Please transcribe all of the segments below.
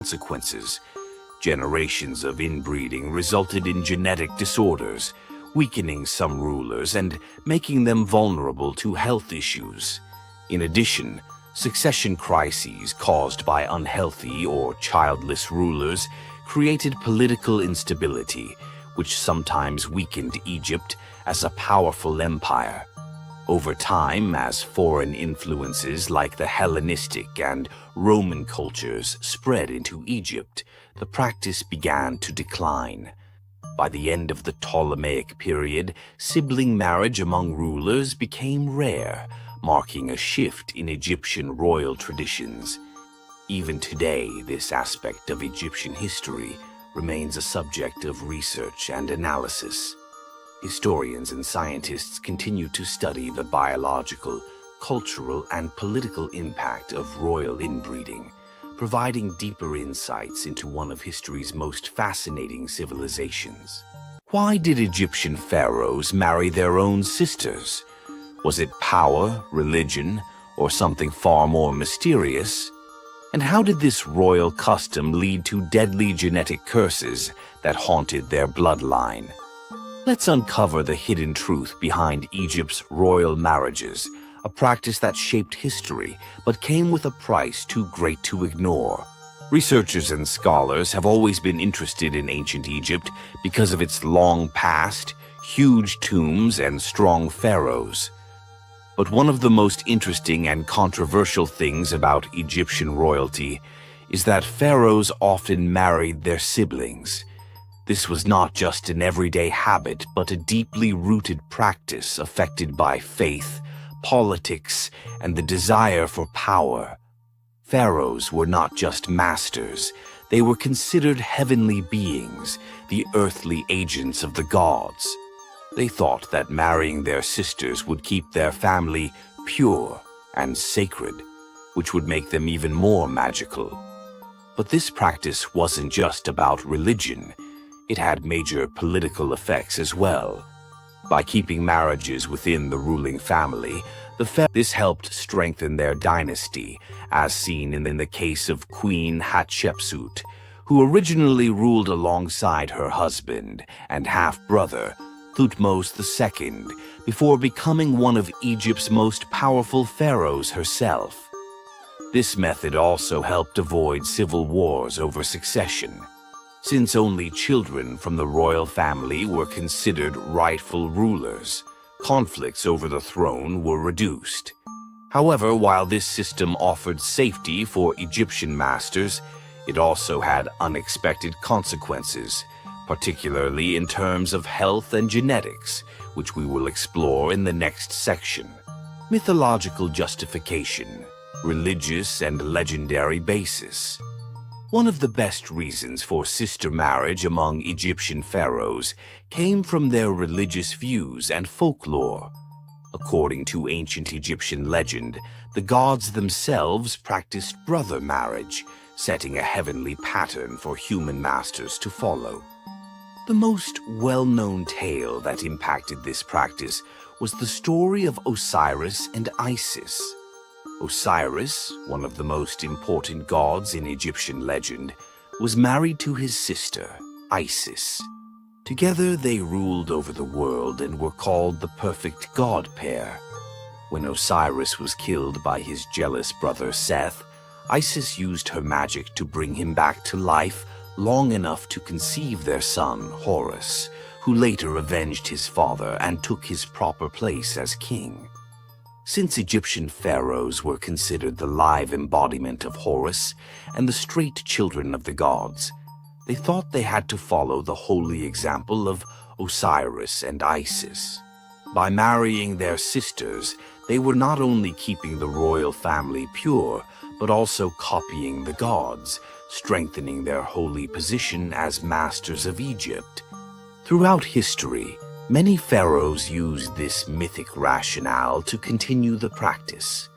consequences. Generations of inbreeding resulted in genetic disorders, weakening some rulers and making them vulnerable to health issues. In addition, succession crises caused by unhealthy or childless rulers created political instability, which sometimes weakened Egypt as a powerful empire. Over time, as foreign influences like the Hellenistic and Roman cultures spread into Egypt, the practice began to decline. By the end of the Ptolemaic period, sibling marriage among rulers became rare, marking a shift in Egyptian royal traditions. Even today, this aspect of Egyptian history remains a subject of research and analysis. Historians and scientists continue to study the biological, cultural, and political impact of royal inbreeding, providing deeper insights into one of history's most fascinating civilizations. Why did Egyptian pharaohs marry their own sisters? Was it power, religion, or something far more mysterious? And how did this royal custom lead to deadly genetic curses that haunted their bloodline? Let's uncover the hidden truth behind Egypt's royal marriages, a practice that shaped history but came with a price too great to ignore. Researchers and scholars have always been interested in ancient Egypt because of its long past, huge tombs, and strong pharaohs. But one of the most interesting and controversial things about Egyptian royalty is that pharaohs often married their siblings. This was not just an everyday habit, but a deeply rooted practice affected by faith, politics, and the desire for power. Pharaohs were not just masters, they were considered heavenly beings, the earthly agents of the gods. They thought that marrying their sisters would keep their family pure and sacred, which would make them even more magical. But this practice wasn't just about religion. It had major political effects as well. By keeping marriages within the ruling family, this helped strengthen their dynasty, as seen in the case of Queen Hatshepsut, who originally ruled alongside her husband and half-brother, Thutmose II, before becoming one of Egypt's most powerful pharaohs herself. This method also helped avoid civil wars over succession. Since only children from the royal family were considered rightful rulers, conflicts over the throne were reduced. However, while this system offered safety for Egyptian masters, it also had unexpected consequences, particularly in terms of health and genetics, which we will explore in the next section. Mythological justification, religious and legendary basis. One of the best reasons for sister marriage among Egyptian pharaohs came from their religious views and folklore. According to ancient Egyptian legend, the gods themselves practiced brother marriage, setting a heavenly pattern for human masters to follow. The most well-known tale that impacted this practice was the story of Osiris and Isis. Osiris, one of the most important gods in Egyptian legend, was married to his sister, Isis. Together they ruled over the world and were called the perfect god pair. When Osiris was killed by his jealous brother Seth, Isis used her magic to bring him back to life long enough to conceive their son, Horus, who later avenged his father and took his proper place as king. Since Egyptian pharaohs were considered the live embodiment of Horus and the straight children of the gods, they thought they had to follow the holy example of Osiris and Isis. By marrying their sisters, they were not only keeping the royal family pure, but also copying the gods, strengthening their holy position as masters of Egypt. Throughout history, many pharaohs used this mythic rationale to continue the practice.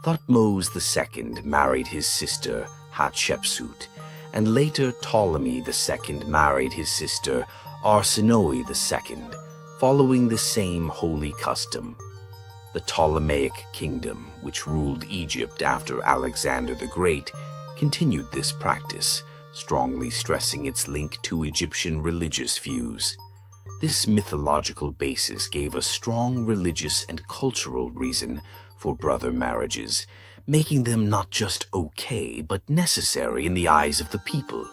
Thutmose II married his sister Hatshepsut, and later Ptolemy II married his sister Arsinoe II, following the same holy custom. The Ptolemaic kingdom, which ruled Egypt after Alexander the Great, continued this practice, strongly stressing its link to Egyptian religious views. This mythological basis gave a strong religious and cultural reason for brother marriages, making them not just okay, but necessary in the eyes of the people.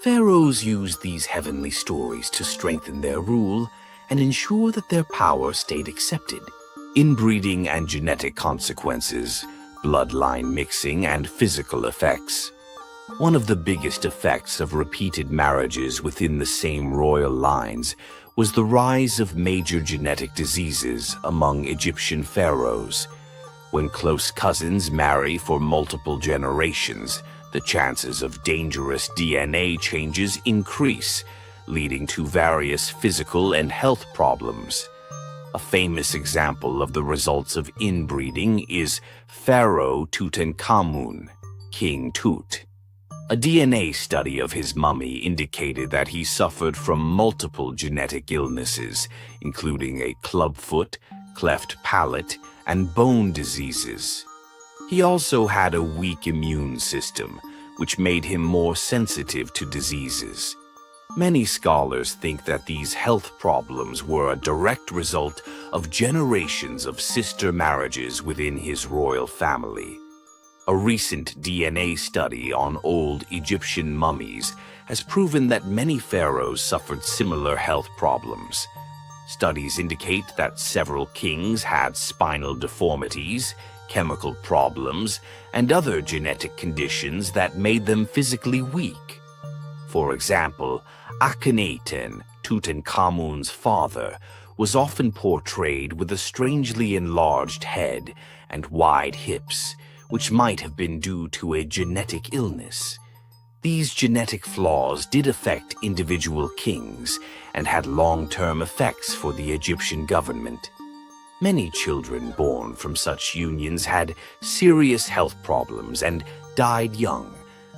Pharaohs used these heavenly stories to strengthen their rule and ensure that their power stayed accepted. Inbreeding and genetic consequences, bloodline mixing, and physical effects. One of the biggest effects of repeated marriages within the same royal lines was the rise of major genetic diseases among Egyptian pharaohs. When close cousins marry for multiple generations, the chances of dangerous DNA changes increase, leading to various physical and health problems. A famous example of the results of inbreeding is Pharaoh Tutankhamun, King Tut. A DNA study of his mummy indicated that he suffered from multiple genetic illnesses, including a clubfoot, cleft palate, and bone diseases. He also had a weak immune system, which made him more sensitive to diseases. Many scholars think that these health problems were a direct result of generations of sister marriages within his royal family. A recent DNA study on old Egyptian mummies has proven that many pharaohs suffered similar health problems. Studies indicate that several kings had spinal deformities, chemical problems, and other genetic conditions that made them physically weak. For example, Akhenaten, Tutankhamun's father, was often portrayed with a strangely enlarged head and wide hips, which might have been due to a genetic illness. These genetic flaws did affect individual kings and had long-term effects for the Egyptian government. Many children born from such unions had serious health problems and died young,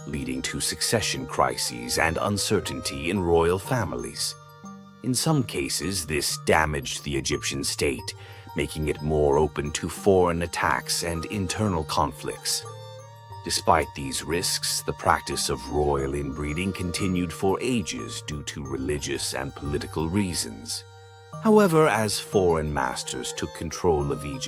leading to succession crises and uncertainty in royal families. In some cases, this damaged the Egyptian state, making it more open to foreign attacks and internal conflicts. Despite these risks, the practice of royal inbreeding continued for ages due to religious and political reasons. However, as foreign masters took control of Egypt,